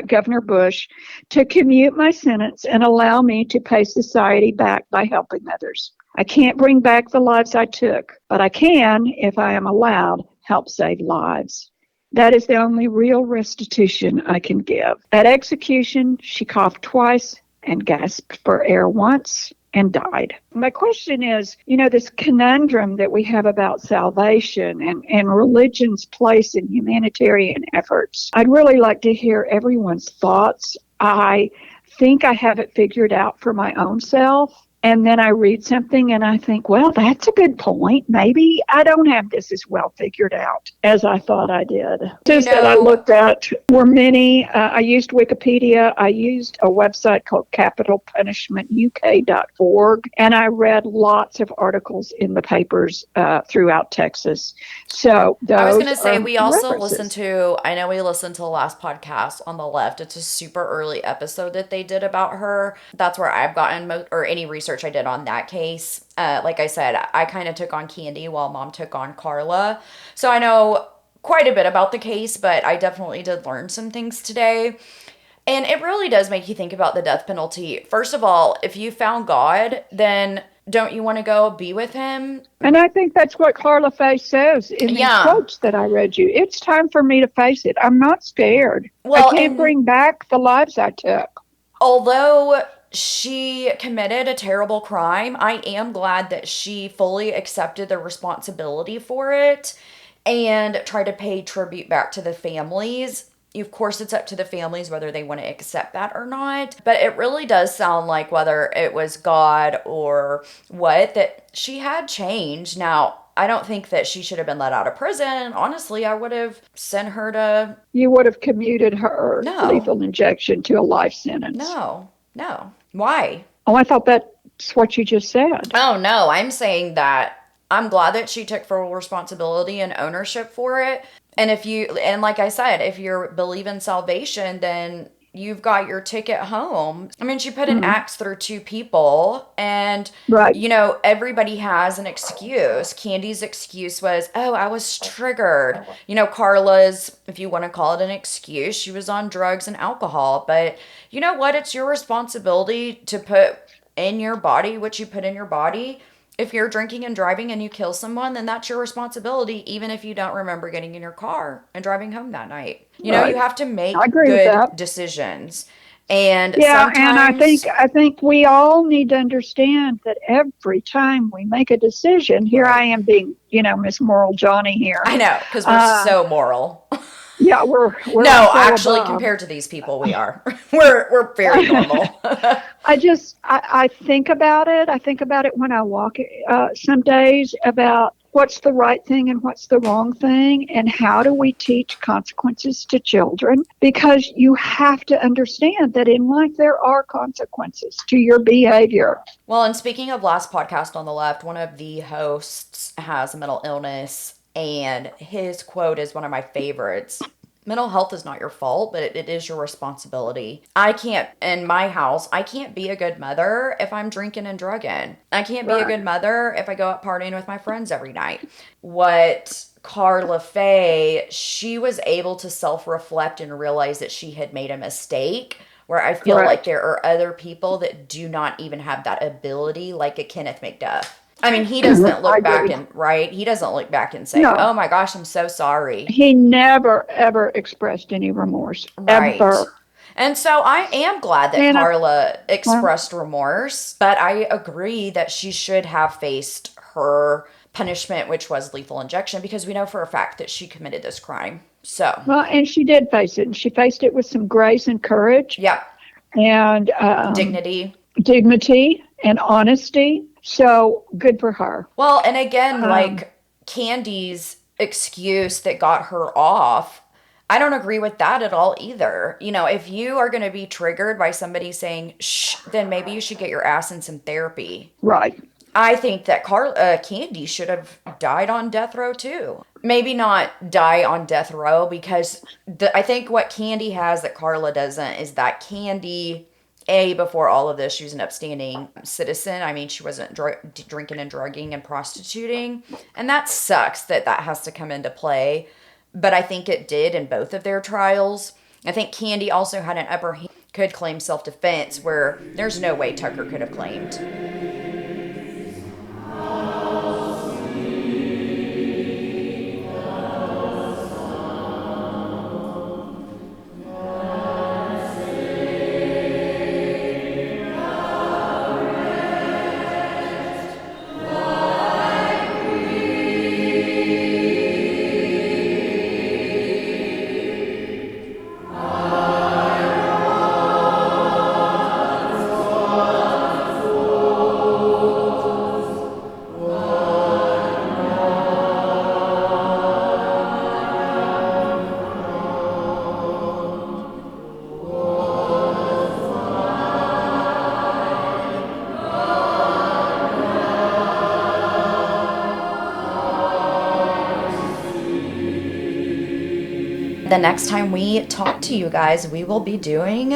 [SPEAKER 2] Governor Bush, to commute my sentence and allow me to pay society back by helping others. I can't bring back the lives I took, but I can, if I am allowed, help save lives. That is the only real restitution I can give. At execution, she coughed twice and gasped for air once and died. My question is, this conundrum that we have about salvation and religion's place in humanitarian efforts. I'd really like to hear everyone's thoughts. I think I have it figured out for my own self. And then I read something and I think, well, that's a good point. Maybe I don't have this as well figured out as I thought I did. Things that I looked at were many. I used Wikipedia. I used a website called capitalpunishmentuk.org. And I read lots of articles in the papers throughout Texas. So
[SPEAKER 1] I was
[SPEAKER 2] those
[SPEAKER 1] going to say,
[SPEAKER 2] are
[SPEAKER 1] we also
[SPEAKER 2] references.
[SPEAKER 1] I know we listened to the last podcast on the left. It's a super early episode that they did about her. That's where I've gotten or any research I did on that case. Like I said, I kind of took on Candy while Mom took on Karla. So I know quite a bit about the case, but I definitely did learn some things today. And it really does make you think about the death penalty. First of all, if you found God, then don't you want to go be with him?
[SPEAKER 2] And I think that's what Karla Faye says in these
[SPEAKER 1] Yeah.
[SPEAKER 2] quotes that I read you. It's time for me to face it. I'm not scared.
[SPEAKER 1] Well,
[SPEAKER 2] I can't bring back the lives I took.
[SPEAKER 1] Although she committed a terrible crime, I am glad that she fully accepted the responsibility for it and tried to pay tribute back to the families. Of course, it's up to the families whether they want to accept that or not. But it really does sound like, whether it was God or what, that she had changed. Now, I don't think that she should have been let out of prison. Honestly, I would have sent her to...
[SPEAKER 2] You would have commuted her
[SPEAKER 1] No.
[SPEAKER 2] lethal injection to a life sentence.
[SPEAKER 1] No. Why?
[SPEAKER 2] Oh, I thought that's what you just said.
[SPEAKER 1] Oh, no. I'm saying that I'm glad that she took full responsibility and ownership for it. And like I said, if you believe in salvation, then you've got your ticket home. I mean, she put an axe through two people, and,
[SPEAKER 2] right.
[SPEAKER 1] Everybody has an excuse. Candy's excuse was, oh, I was triggered. Karla's, if you want to call it an excuse, she was on drugs and alcohol. But you know what? It's your responsibility to put in your body what you put in your body. If you're drinking and driving and you kill someone, then that's your responsibility, even if you don't remember getting in your car and driving home that night. You have to make good decisions. And sometimes...
[SPEAKER 2] and I think we all need to understand that every time we make a decision, here I am being, Miss Moral Johnny here.
[SPEAKER 1] I know, because we're so moral.
[SPEAKER 2] Yeah, we're
[SPEAKER 1] no, actually, compared to these people, we are. we're very normal.
[SPEAKER 2] I think about it. I think about it when I walk some days, about what's the right thing and what's the wrong thing, and how do we teach consequences to children? Because you have to understand that in life there are consequences to your behavior.
[SPEAKER 1] Well, and speaking of last podcast on the left, one of the hosts has a mental illness, and his quote is one of my favorites. Mental health is not your fault, but it is your responsibility. In my house, I can't be a good mother if I'm drinking and drugging. I can't be a good mother if I go out partying with my friends every night. What Karla Faye, she was able to self-reflect and realize that she had made a mistake, where I feel like there are other people that do not even have that ability, like a Kenneth McDuff. I mean, he doesn't look back he doesn't look back and say, oh my gosh, I'm so sorry.
[SPEAKER 2] He never, ever expressed any remorse.
[SPEAKER 1] Right.
[SPEAKER 2] Ever.
[SPEAKER 1] And so I am glad that Karla expressed remorse, but I agree that she should have faced her punishment, which was lethal injection, because we know for a fact that she committed this crime. So.
[SPEAKER 2] Well, and she did face it. And she faced it with some grace and courage.
[SPEAKER 1] Yeah.
[SPEAKER 2] And dignity and honesty. So good for her.
[SPEAKER 1] Well, and again, like Candy's excuse that got her off, I don't agree with that at all either. If you are going to be triggered by somebody saying, shh, then maybe you should get your ass in some therapy.
[SPEAKER 2] Right.
[SPEAKER 1] I think that Candy should have died on death row too. Maybe not die on death row, because I think what Candy has that Karla doesn't is that Candy... before all of this, she was an upstanding citizen. I mean, she wasn't drinking and drugging and prostituting. And that sucks that has to come into play. But I think it did in both of their trials. I think Candy also had an upper hand, could claim self-defense, where there's no way Tucker could have claimed. The next time we talk to you guys, we will be doing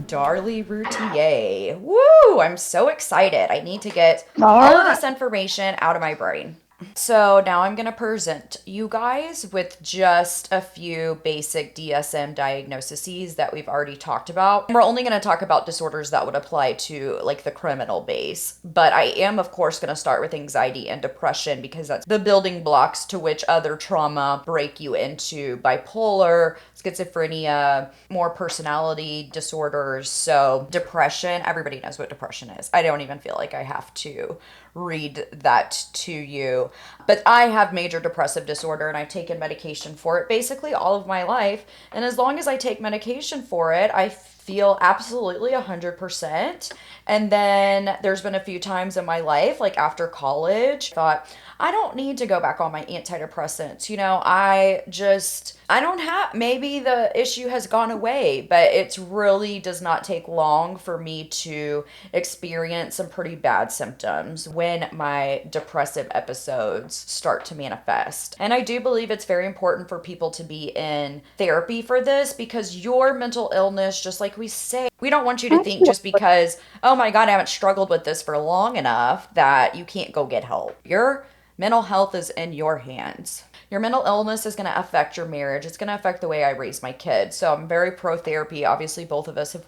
[SPEAKER 1] Darlie Routier. Woo! I'm so excited. I need to get all of this information out of my brain. So now I'm going to present you guys with just a few basic DSM diagnoses that we've already talked about. We're only going to talk about disorders that would apply to like the criminal base, but I am of course going to start with anxiety and depression because that's the building blocks to which other trauma break you into bipolar, schizophrenia, more personality disorders. So depression, everybody knows what depression is. I don't even feel like I have to read that to you. But I have major depressive disorder and I've taken medication for it basically all of my life. And as long as I take medication for it, I feel absolutely 100%. And then there's been a few times in my life, like after college, I thought, I don't need to go back on my antidepressants. I don't have, maybe the issue has gone away, but it really does not take long for me to experience some pretty bad symptoms when my depressive episodes start to manifest. And I do believe it's very important for people to be in therapy for this because your mental illness, just like we say, we don't want you to think just because, oh my God, I haven't struggled with this for long enough that you can't go get help. Your mental health is in your hands. Your mental illness is going to affect your marriage. It's going to affect the way I raise my kids. So I'm very pro therapy. Obviously, both of us have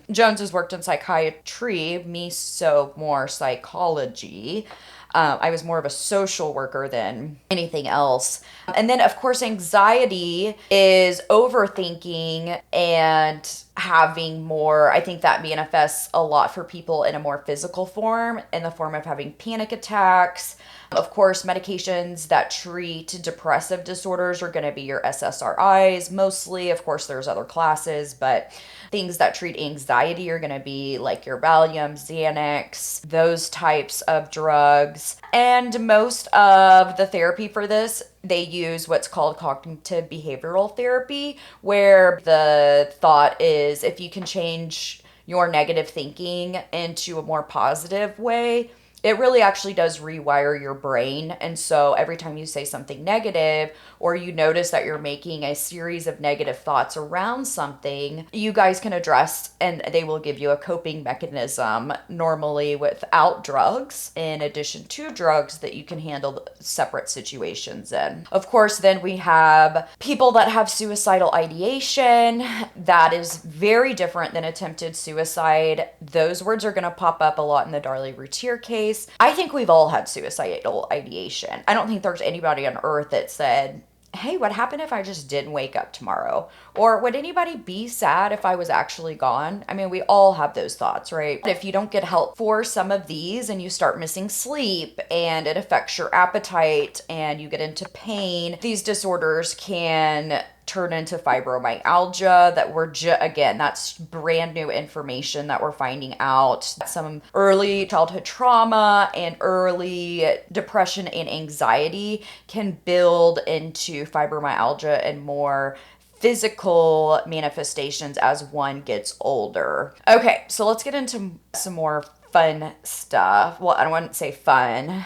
[SPEAKER 1] Jones has worked in psychiatry, me so more psychology. I was more of a social worker than anything else. And then, of course, anxiety is overthinking and having more, I think that manifests a lot for people in a more physical form, in the form of having panic attacks. Of course, medications that treat depressive disorders are going to be your SSRIs mostly. Of course, there's other classes, but things that treat anxiety are going to be like your Valium, Xanax, those types of drugs. And most of the therapy for this, they use what's called cognitive behavioral therapy, where the thought is if you can change your negative thinking into a more positive way, it really actually does rewire your brain. And so every time you say something negative or you notice that you're making a series of negative thoughts around something, you guys can address and they will give you a coping mechanism, normally without drugs, in addition to drugs that you can handle separate situations in. Of course, then we have people that have suicidal ideation. That is very different than attempted suicide. Those words are going to pop up a lot in the Darlie Routier case. I think we've all had suicidal ideation. I don't think there's anybody on earth that said, hey, what happened if I just didn't wake up tomorrow? Or would anybody be sad if I was actually gone? I mean, we all have those thoughts, right? If you don't get help for some of these and you start missing sleep and it affects your appetite and you get into pain, these disorders can turn into fibromyalgia that again, that's brand new information that we're finding out. Some early childhood trauma and early depression and anxiety can build into fibromyalgia and more physical manifestations as one gets older. Okay, so let's get into some more fun stuff. Well, I don't want to say fun.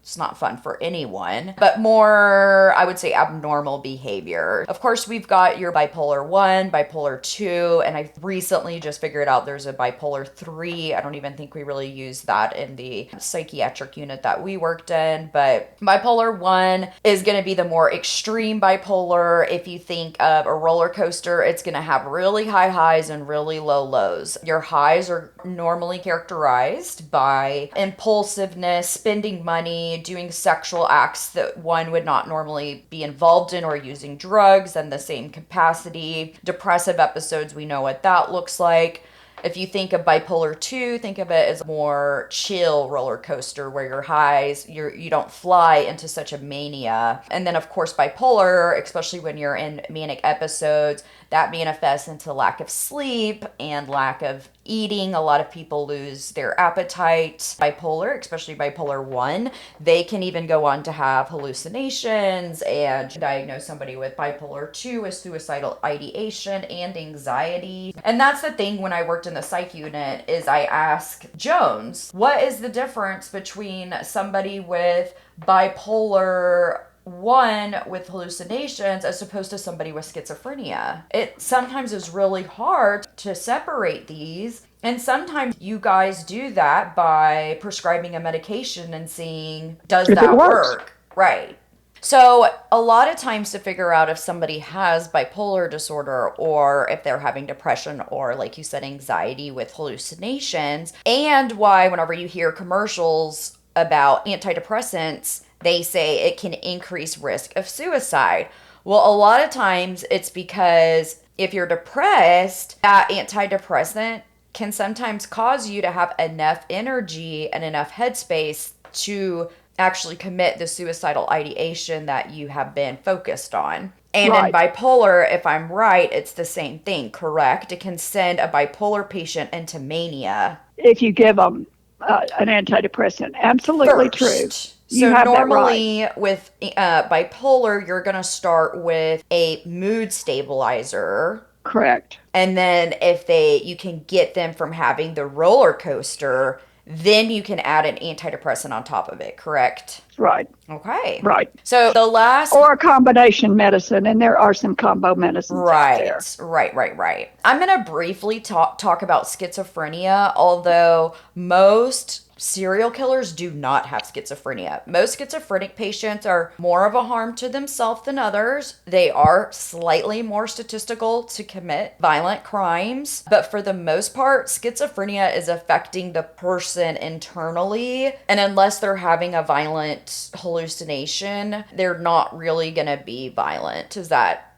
[SPEAKER 1] It's not fun for anyone, but more, I would say, abnormal behavior. Of course, we've got your bipolar 1, bipolar 2, and I've recently just figured out there's a bipolar 3. I don't even think we really use that in the psychiatric unit that we worked in, but bipolar 1 is going to be the more extreme bipolar. If you think of a roller coaster, it's going to have really high highs and really low lows. Your highs are normally characterized by impulsiveness, spending money, doing sexual acts that one would not normally be involved in, or using drugs in the same capacity. Depressive episodes, we know what that looks like. If you think of bipolar 2, think of it as a more chill roller coaster where your highs, you don't fly into such a mania. And then of course bipolar, especially when you're in manic episodes, that manifests into lack of sleep and lack of eating. A lot of people lose their appetite. Bipolar, especially bipolar 1, they can even go on to have hallucinations and diagnose somebody with bipolar 2 with suicidal ideation and anxiety. And that's the thing, when I worked in the psych unit, is I ask Jones, what is the difference between somebody with bipolar one with hallucinations as opposed to somebody with schizophrenia. It sometimes is really hard to separate these. And sometimes you guys do that by prescribing a medication and seeing, does
[SPEAKER 2] If it
[SPEAKER 1] that
[SPEAKER 2] works.
[SPEAKER 1] work? Right. So, a lot of times to figure out if somebody has bipolar disorder or if they're having depression or, like you said, anxiety with hallucinations, and why, whenever you hear commercials about antidepressants, they say it can increase risk of suicide. Well, a lot of times it's because if you're depressed, that antidepressant can sometimes cause you to have enough energy and enough headspace to actually commit the suicidal ideation that you have been focused on. And in
[SPEAKER 2] Right.
[SPEAKER 1] bipolar, if I'm right, it's the same thing, correct? It can send a bipolar patient into mania
[SPEAKER 2] If you give them an antidepressant. Absolutely true.
[SPEAKER 1] first.
[SPEAKER 2] You
[SPEAKER 1] So
[SPEAKER 2] have that right.
[SPEAKER 1] normally with bipolar, you're going to start with a mood stabilizer.
[SPEAKER 2] Correct.
[SPEAKER 1] And then if you can get them from having the roller coaster, then you can add an antidepressant on top of it, correct?
[SPEAKER 2] Right.
[SPEAKER 1] Okay.
[SPEAKER 2] Right.
[SPEAKER 1] So the last
[SPEAKER 2] Or a combination medicine, and there are some combo medicines out there.
[SPEAKER 1] Right. I'm going to briefly talk about schizophrenia, although most serial killers do not have schizophrenia. Most schizophrenic patients are more of a harm to themselves than others. They are slightly more statistical to commit violent crimes, but for the most part, schizophrenia is affecting the person internally, and unless they're having a violent hallucination, they're not really going to be violent.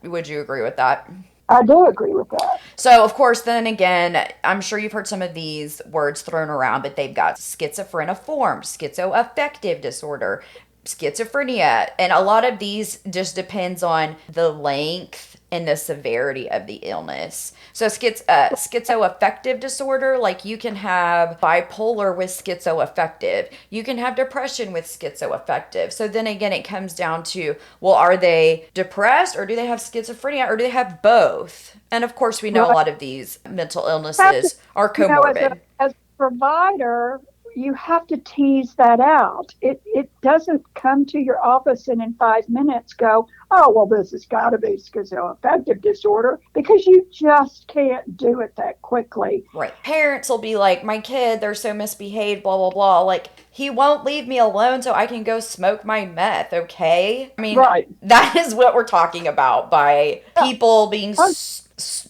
[SPEAKER 1] Would you agree with that?
[SPEAKER 2] I do agree with that.
[SPEAKER 1] So, of course, then again, I'm sure you've heard some of these words thrown around, but they've got schizophreniform, schizoaffective disorder, schizophrenia, and a lot of these just depends on the length and the severity of the illness. So schizoaffective disorder, like you can have bipolar with schizoaffective. You can have depression with schizoaffective. So then again, it comes down to, well, are they depressed or do they have schizophrenia or do they have both? And of course, we know a
[SPEAKER 2] Right.
[SPEAKER 1] lot of these mental
[SPEAKER 2] Have to,
[SPEAKER 1] illnesses are
[SPEAKER 2] as a
[SPEAKER 1] comorbid.
[SPEAKER 2] provider, you have to tease that out. It doesn't come to your office and in 5 minutes go, oh well, this has got to be schizoaffective disorder, because you just can't do it that quickly.
[SPEAKER 1] Right. Parents will be like, my kid, they're so misbehaved, blah, blah, blah. Like, he won't leave me alone so I can go smoke my meth, okay? I mean,
[SPEAKER 2] Right.
[SPEAKER 1] that is what we're talking about by
[SPEAKER 2] Yeah.
[SPEAKER 1] people being,
[SPEAKER 2] Oh,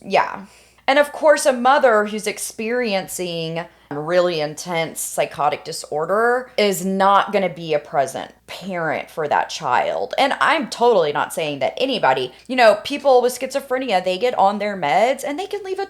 [SPEAKER 1] yeah. And of course, a mother who's experiencing really intense psychotic disorder is not going to be a present parent for that child. And I'm totally not saying that anybody, people with schizophrenia, they get on their meds and they can live a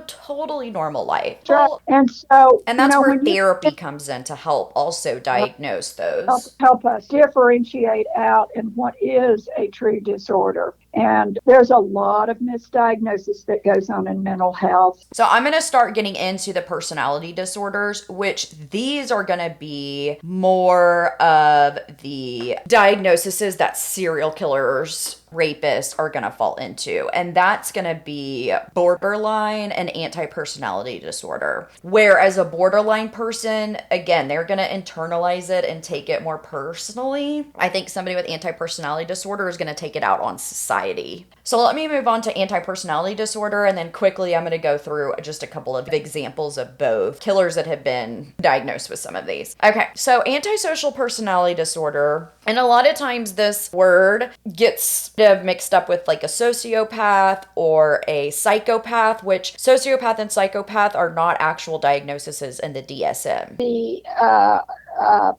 [SPEAKER 1] totally normal life.
[SPEAKER 2] right. And so,
[SPEAKER 1] And that's where
[SPEAKER 2] when you
[SPEAKER 1] therapy comes in to help also diagnose those.
[SPEAKER 2] help us differentiate out and what is a true disorder. And there's a lot of misdiagnosis that goes on in mental health.
[SPEAKER 1] So I'm going to start getting into the personality disorders, which these are going to be more of the diagnoses that serial killers, rapists are going to fall into. And that's going to be borderline and anti-personality disorder. Whereas a borderline person, again, they're going to internalize it and take it more personally. I think somebody with anti-personality disorder is going to take it out on society. So let me move on to anti-personality disorder, and then quickly I'm going to go through just a couple of examples of both killers that have been diagnosed with some of these. Okay, so antisocial personality disorder, and a lot of times this word gets mixed up with like a sociopath or a psychopath, which sociopath and psychopath are not actual diagnoses in the DSM.
[SPEAKER 2] The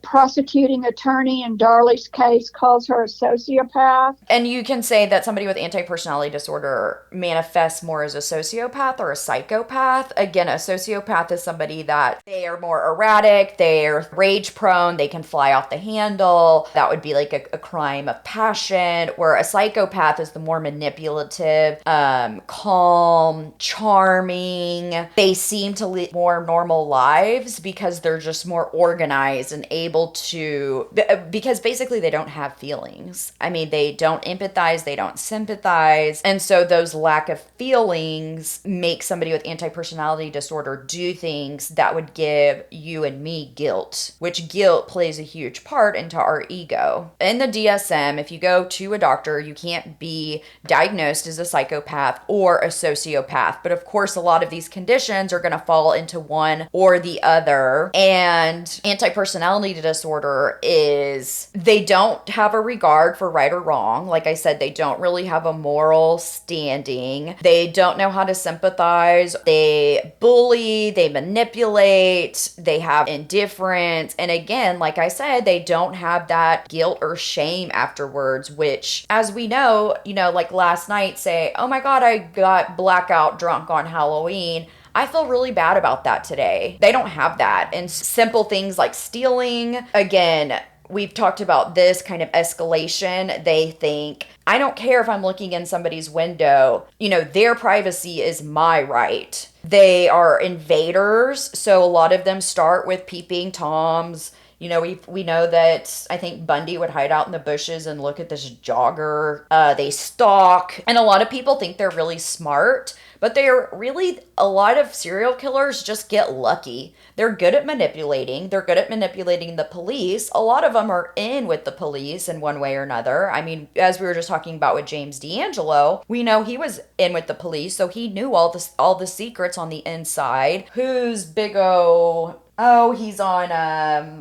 [SPEAKER 2] prosecuting attorney in Darley's case calls her a sociopath.
[SPEAKER 1] And you can say that somebody with anti-personality disorder manifests more as a sociopath or a psychopath. Again, a sociopath is somebody that they are more erratic, they're rage prone, they can fly off the handle. That would be like a crime of passion, where a psychopath is the more manipulative, calm, charming. They seem to live more normal lives because they're just more organized recognized and able to, because basically they don't have feelings. I mean, they don't empathize, they don't sympathize. And so those lack of feelings make somebody with anti-personality disorder do things that would give you and me guilt, which guilt plays a huge part into our ego. In the DSM, if you go to a doctor, you can't be diagnosed as a psychopath or a sociopath. But of course, a lot of these conditions are going to fall into one or the other. And anti-personality disorder is, they don't have a regard for right or wrong. Like I said, they don't really have a moral standing. They don't know how to sympathize. They bully, they manipulate, they have indifference. And again, like I said, they don't have that guilt or shame afterwards, which, as we know, like last night, say, oh my God, I got blackout drunk on Halloween. I feel really bad about that today. They don't have that. And simple things like stealing, again, we've talked about this kind of escalation. They think, I don't care if I'm looking in somebody's window. Their privacy is my right. They are invaders. So a lot of them start with peeping Toms. We know that I think Bundy would hide out in the bushes and look at this jogger. They stalk. And a lot of people think they're really smart, but they're really, a lot of serial killers just get lucky. They're good at manipulating. They're good at manipulating the police. A lot of them are in with the police in one way or another. I mean, as we were just talking about with James D'Angelo, we know he was in with the police, so he knew all the secrets on the inside. Who's Big O? Oh, he's on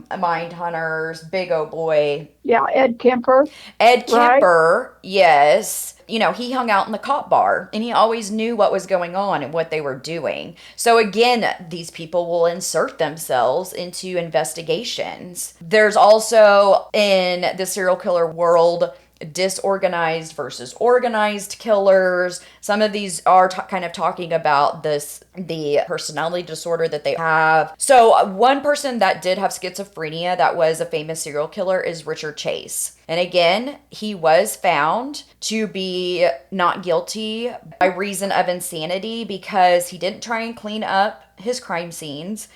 [SPEAKER 1] Mindhunters, Big O boy.
[SPEAKER 2] Yeah, Ed Kemper.
[SPEAKER 1] Ed
[SPEAKER 2] Right?
[SPEAKER 1] Kemper, yes. He hung out in the cop bar and he always knew what was going on and what they were doing. So again, these people will insert themselves into investigations. There's also, in the serial killer world, disorganized versus organized killers. Some of these are kind of talking about the personality disorder that they have. So one person that did have schizophrenia that was a famous serial killer is Richard Chase. And again, he was found to be not guilty by reason of insanity because he didn't try and clean up his crime scenes.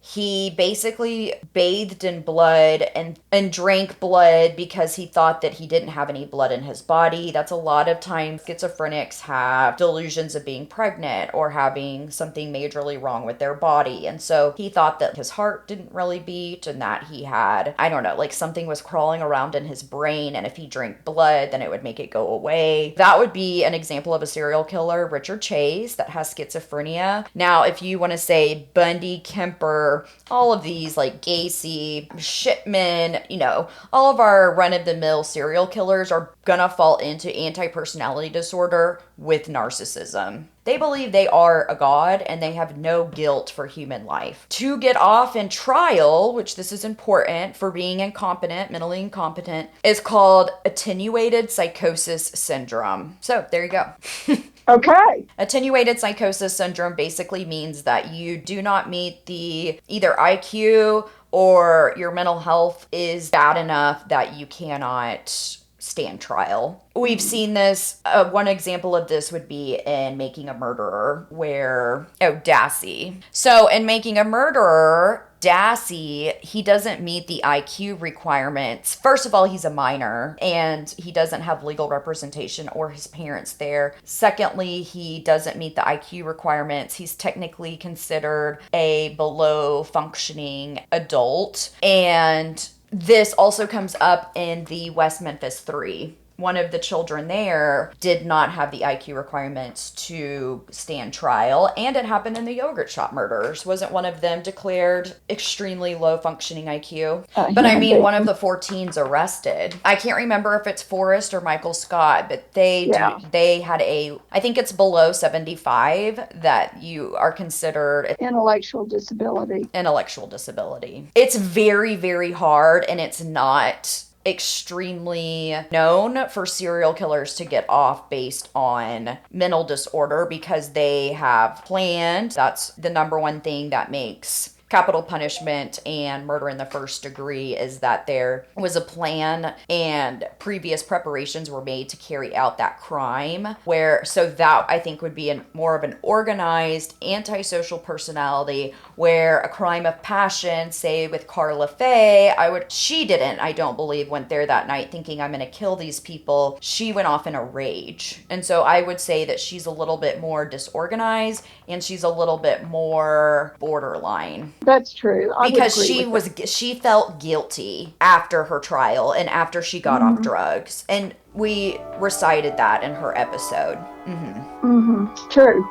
[SPEAKER 1] He basically bathed in blood and drank blood because he thought that he didn't have any blood in his body. That's a lot of times schizophrenics have delusions of being pregnant or having something majorly wrong with their body. And so he thought that his heart didn't really beat and that he had, I don't know, like something was crawling around in his brain. And if he drank blood, then it would make it go away. That would be an example of a serial killer, Richard Chase, that has schizophrenia. Now, if you want to say Bundy, Kemper, all of these like Gacy, Shipman, all of our run-of-the-mill serial killers are gonna fall into anti-personality disorder with narcissism. They believe they are a god and they have no guilt for human life. To get off in trial, which this is important for being incompetent, mentally incompetent, is called attenuated psychosis syndrome. So there you go.
[SPEAKER 2] Okay.
[SPEAKER 1] Attenuated psychosis syndrome basically means that you do not meet the either IQ or your mental health is bad enough that you cannot stand trial. We've seen this. One example of this would be in Making a Murderer, where, Dassey. So in Making a Murderer, Dassey, he doesn't meet the IQ requirements. First of all, he's a minor and he doesn't have legal representation or his parents there. Secondly, he doesn't meet the IQ requirements. He's technically considered a below functioning adult. And this also comes up in the West Memphis 3. One of the children there did not have the IQ requirements to stand trial, and it happened in the yogurt shop murders. Wasn't one of them declared extremely low functioning IQ? But I mean, one of the 14's arrested. I can't remember if it's Forrest or Michael Scott, but they had I think it's below 75 that you are considered
[SPEAKER 2] intellectual disability.
[SPEAKER 1] It's very, very hard, and it's not extremely known for serial killers to get off based on mental disorder because they have planned. That's the number one thing that makes capital punishment and murder in the first degree is that there was a plan and previous preparations were made to carry out that crime, where so that I think would be more of an organized antisocial personality, where a crime of passion, say with Karla Faye, she didn't, I don't believe, went there that night thinking I'm going to kill these people. She went off in a rage. And so I would say that she's a little bit more disorganized and she's a little bit more borderline.
[SPEAKER 2] That's true. I would
[SPEAKER 1] Because
[SPEAKER 2] agree with that.
[SPEAKER 1] she felt guilty after her trial and after she got off drugs. And we recited that in her episode.
[SPEAKER 2] True.